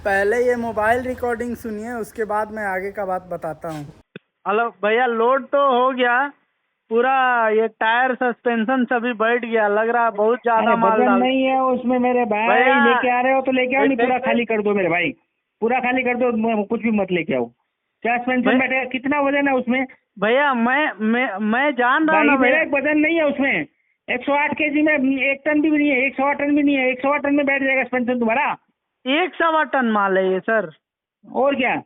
पहले ये mobile recording सुनिए, उसके बाद मैं आगे का बात बताता हूँ। हेलो भैया, लोड तो हो गया पूरा। ये टायर सस्पेंशन सभी बैठ गया, लग रहा है बहुत ज्यादा अरे माल वजन डाल। नहीं है उसमें मेरे भाई, भैया लेके आ रहे हो तो लेके आओ, नहीं पूरा देख खाली कर दो मेरे भाई, पूरा खाली कर दो, कुछ भी मत लेके आओ। क्या सस्पेंशन बैठेगा, कितना वजन है उसमें? भैया मैं जान रहा हूँ भाई ना मेरा भैया। एक वजन नहीं है उसमें, 108 केजी में, 1 टन भी नहीं है, 108 टन भी नहीं है, 108 टन में बैठ जाएगा सस्पेंशन तुम्हारा। 1.25 टन माल है ये सर। और क्या?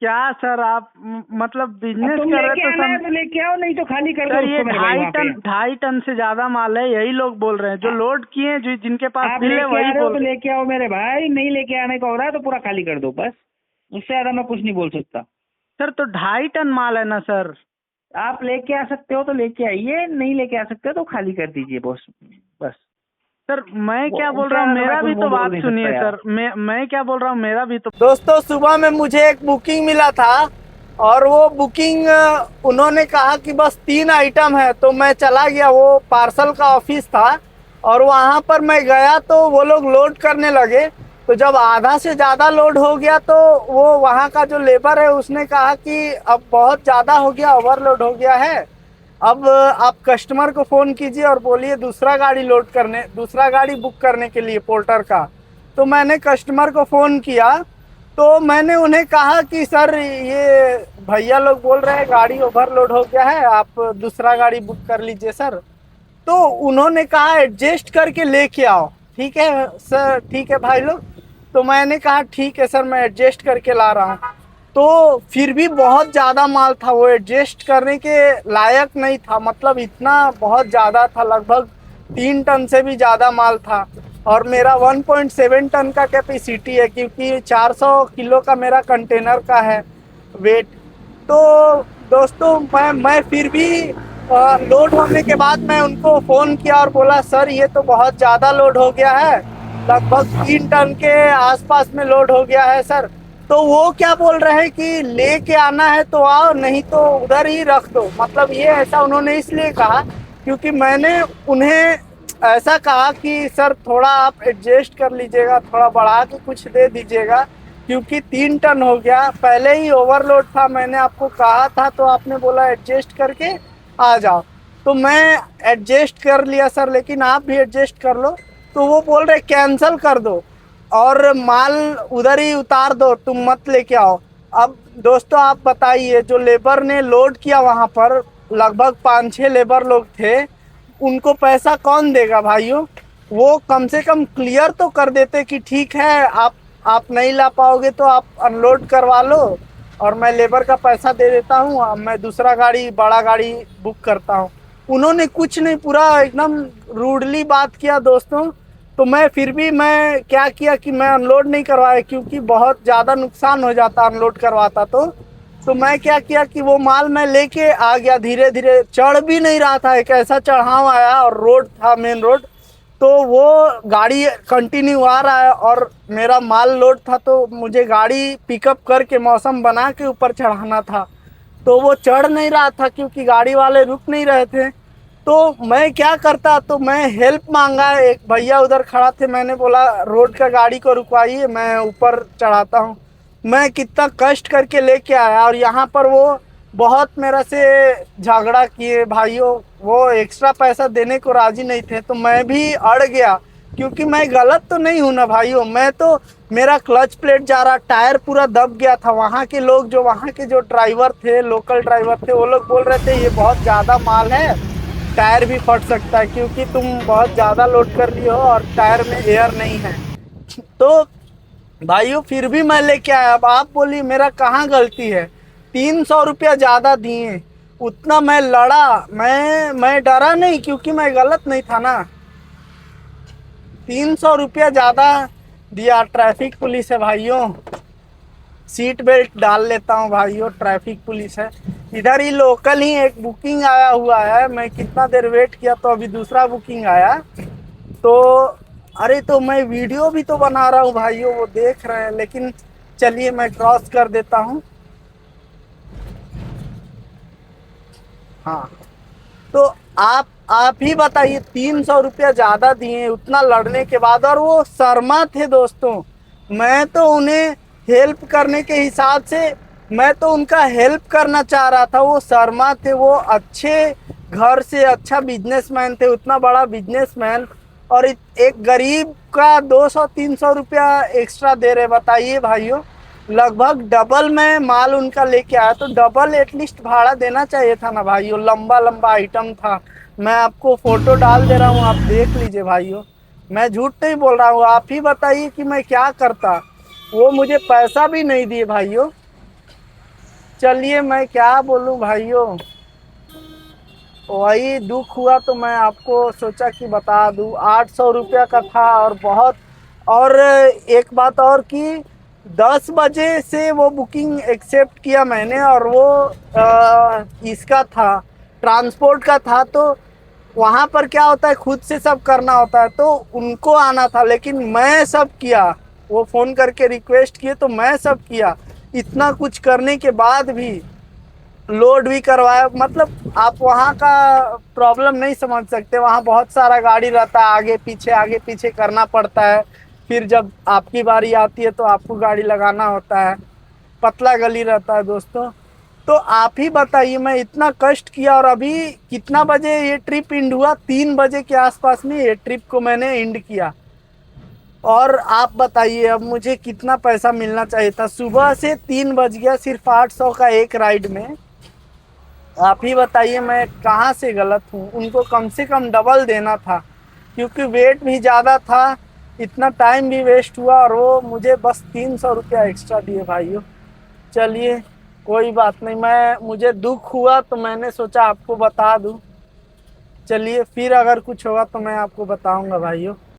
क्या सर आप मतलब अब बिजनेस तुम कर रहे लेके तो आना है सम। तो लेके आओ, नहीं तो खाली कर दो सर ये उसको मेरे भाई वहाँ पे। 2.5 टन से ज्यादा माल है, यही लोग बोल रहे हैं जो लोड किए हैं, जो जिनके पास आप बिल है लेके वही आ रहे हो बोल तो रहे हैं। लेके आओ मेरे भाई, नहीं लेके आने का हो रहा है तो पूरा खाली कर दो बस, उससे ज्यादा मैं कुछ नहीं बोल सकता। सर तो 2.5 टन माल है ना सर। आप लेके आ सकते हो तो लेके आइए, नहीं लेके आ सकते तो खाली कर दीजिए बॉस, बस। सर मैं क्या बोल उससे रहा हूँ, ज्यादा तो मैं मेरा कुछ भी तो बोल बात नहीं सकता सुनिए यार। सर। मैं क्या बोल रहा हूँ, मेरा भी तो। दोस्तों, सुबह में मुझे एक बुकिंग मिला था और वो बुकिंग उन्होंने कहा कि बस 3 आइटम है, तो मैं चला गया। वो पार्सल का ऑफिस था और वहाँ पर मैं गया तो वो लोग लोड करने लगे। तो जब आधा से ज़्यादा लोड हो गया तो वो वहाँ का जो लेबर है उसने कहा कि अब बहुत ज़्यादा हो गया, ओवरलोड हो गया है, अब आप कस्टमर को फ़ोन कीजिए और बोलिए दूसरा गाड़ी बुक करने के लिए पोर्टर का। तो मैंने कस्टमर को फ़ोन किया तो मैंने उन्हें कहा कि सर ये भैया लोग बोल रहे हैं गाड़ी ओवरलोड हो गया है, आप दूसरा गाड़ी बुक कर लीजिए सर। तो उन्होंने कहा एडजस्ट करके लेके आओ। ठीक है सर, ठीक है भाई लोग। तो मैंने कहा ठीक है सर, मैं एडजस्ट करके ला रहा हूँ। तो फिर भी बहुत ज़्यादा माल था, वो एडजस्ट करने के लायक नहीं था। मतलब इतना बहुत ज़्यादा था, लगभग 3 टन से भी ज़्यादा माल था। और मेरा 1.7 टन का कैपेसिटी है, क्योंकि 400 किलो का मेरा कंटेनर का है वेट। तो दोस्तों मैं फिर भी लोड होने के बाद मैं उनको फ़ोन किया और बोला सर ये तो बहुत ज़्यादा लोड हो गया है, लगभग 3 टन के आसपास में लोड हो गया है सर। तो वो क्या बोल रहे हैं कि लेके आना है तो आओ, नहीं तो उधर ही रख दो। मतलब ये ऐसा उन्होंने इसलिए कहा क्योंकि मैंने उन्हें ऐसा कहा कि सर थोड़ा आप एडजस्ट कर लीजिएगा, थोड़ा बढ़ा के कुछ दे दीजिएगा, क्योंकि 3 टन हो गया, पहले ही ओवरलोड था। मैंने आपको कहा था तो आपने बोला एडजस्ट करके आ जाओ। तो मैं एडजस्ट कर लिया सर, लेकिन आप भी एडजस्ट कर लो। तो वो बोल रहे कैंसिल कर दो और माल उधर ही उतार दो, तुम मत लेके आओ। अब दोस्तों आप बताइए, जो लेबर ने लोड किया वहाँ पर लगभग 5-6 लेबर लोग थे, उनको पैसा कौन देगा भाइयों? वो कम से कम क्लियर तो कर देते कि ठीक है आप नहीं ला पाओगे तो आप अनलोड करवा लो और मैं लेबर का पैसा दे देता हूँ, अब मैं दूसरा गाड़ी बड़ा गाड़ी बुक करता हूँ। उन्होंने कुछ नहीं, पूरा एकदम रूडली बात किया दोस्तों। तो मैं फिर भी मैं क्या किया कि मैं अनलोड नहीं करवाया, क्योंकि बहुत ज़्यादा नुकसान हो जाता अनलोड करवाता तो मैं क्या किया कि वो माल मैं लेके आ गया। धीरे धीरे चढ़ भी नहीं रहा था, एक ऐसा चढ़ाव आया और रोड था, मेन रोड। तो वो गाड़ी कंटिन्यू आ रहा है और मेरा माल लोड था, तो मुझे गाड़ी पिकअप करके मौसम बना के ऊपर चढ़ाना था। तो वो चढ़ नहीं रहा था क्योंकि गाड़ी वाले रुक नहीं रहे थे। तो मैं क्या करता, तो मैं हेल्प मांगा, एक भैया उधर खड़ा थे, मैंने बोला रोड का गाड़ी को रुकवाइए, मैं ऊपर चढ़ाता हूँ। मैं कितना कष्ट करके लेके आया और यहाँ पर वो बहुत मेरा से झगड़ा किए भाइयों, वो एक्स्ट्रा पैसा देने को राजी नहीं थे। तो मैं भी अड़ गया, क्योंकि मैं गलत तो नहीं हूँ ना भाइयों। मैं तो, मेरा क्लच प्लेट जा रहा, टायर पूरा दब गया था। वहाँ के लोग, जो वहाँ के जो ड्राइवर थे, लोकल ड्राइवर थे, वो लोग बोल रहे थे ये बहुत ज़्यादा माल है, टायर भी फट सकता है, क्योंकि तुम बहुत ज़्यादा लोड कर रही हो और टायर में एयर नहीं है। तो भाइयों फिर भी मैं लेके आया। अब आप बोलिए मेरा कहाँ गलती है? 300 रुपया ज़्यादा दिए, उतना मैं लड़ा, मैं डरा नहीं, क्योंकि मैं गलत नहीं था ना। 300 रुपया ज़्यादा दिया। ट्रैफिक पुलिस है भाइयों, सीट बेल्ट डाल लेता हूँ भाइयों, ट्रैफिक पुलिस है। इधर ही लोकल ही एक बुकिंग आया हुआ है, मैं कितना देर वेट किया तो अभी दूसरा बुकिंग आया। तो अरे, तो मैं वीडियो भी तो बना रहा हूँ भाइयों, वो देख रहे हैं। लेकिन चलिए मैं क्रॉस कर देता हूँ। हाँ, तो आप ही बताइए, 300 रुपया ज़्यादा दिए उतना लड़ने के बाद। और वो शर्मा थे दोस्तों, मैं तो उन्हें हेल्प करने के हिसाब से, मैं तो उनका हेल्प करना चाह रहा था। वो शर्मा थे, वो अच्छे घर से अच्छा बिजनेसमैन थे, उतना बड़ा बिजनेसमैन, और एक गरीब का 200-300 रुपया एक्स्ट्रा दे रहे। बताइए भाइयों, लगभग डबल मैं माल उनका लेके आया, तो डबल एटलीस्ट भाड़ा देना चाहिए था ना भाइयों। लंबा लंबा आइटम था। मैं आपको फोटो डाल दे रहा हूँ, आप देख लीजिए भाइयों। मैं झूठ नहीं बोल रहा हूँ। आप ही बताइए कि मैं क्या करता। वो मुझे पैसा भी नहीं दिए भाइयों। चलिए मैं क्या बोलूं भाइयों, वही दुख हुआ तो मैं आपको सोचा कि बता दूं। 800 रुपया का था, और बहुत, और एक बात और कि 10 बजे से वो बुकिंग एक्सेप्ट किया मैंने, और वो इसका था, ट्रांसपोर्ट का था। तो वहाँ पर क्या होता है, खुद से सब करना होता है, तो उनको आना था, लेकिन मैं सब किया। वो फ़ोन करके रिक्वेस्ट किए तो मैं सब किया। इतना कुछ करने के बाद भी लोड भी करवाया। मतलब आप वहाँ का प्रॉब्लम नहीं समझ सकते। वहाँ बहुत सारा गाड़ी रहता है, आगे पीछे करना पड़ता है। फिर जब आपकी बारी आती है तो आपको गाड़ी लगाना होता है। पतला गली रहता है दोस्तों। तो आप ही बताइए, मैं इतना कष्ट किया, और अभी कितना बजे ये ट्रिप एंड हुआ? 3 बजे के आसपास में ये ट्रिप को मैंने एंड किया। और आप बताइए अब मुझे कितना पैसा मिलना चाहिए था? सुबह से 3 बज गया सिर्फ 800 का एक राइड में। आप ही बताइए मैं कहाँ से गलत हूँ? उनको कम से कम डबल देना था, क्योंकि वेट भी ज़्यादा था, इतना टाइम भी वेस्ट हुआ, और वो मुझे बस 300 रुपया एक्स्ट्रा दिए भाइयों। चलिए कोई बात नहीं, मैं मुझे दुख हुआ तो मैंने सोचा आपको बता दूं। चलिए फिर अगर कुछ होगा तो मैं आपको बताऊंगा भाइयों।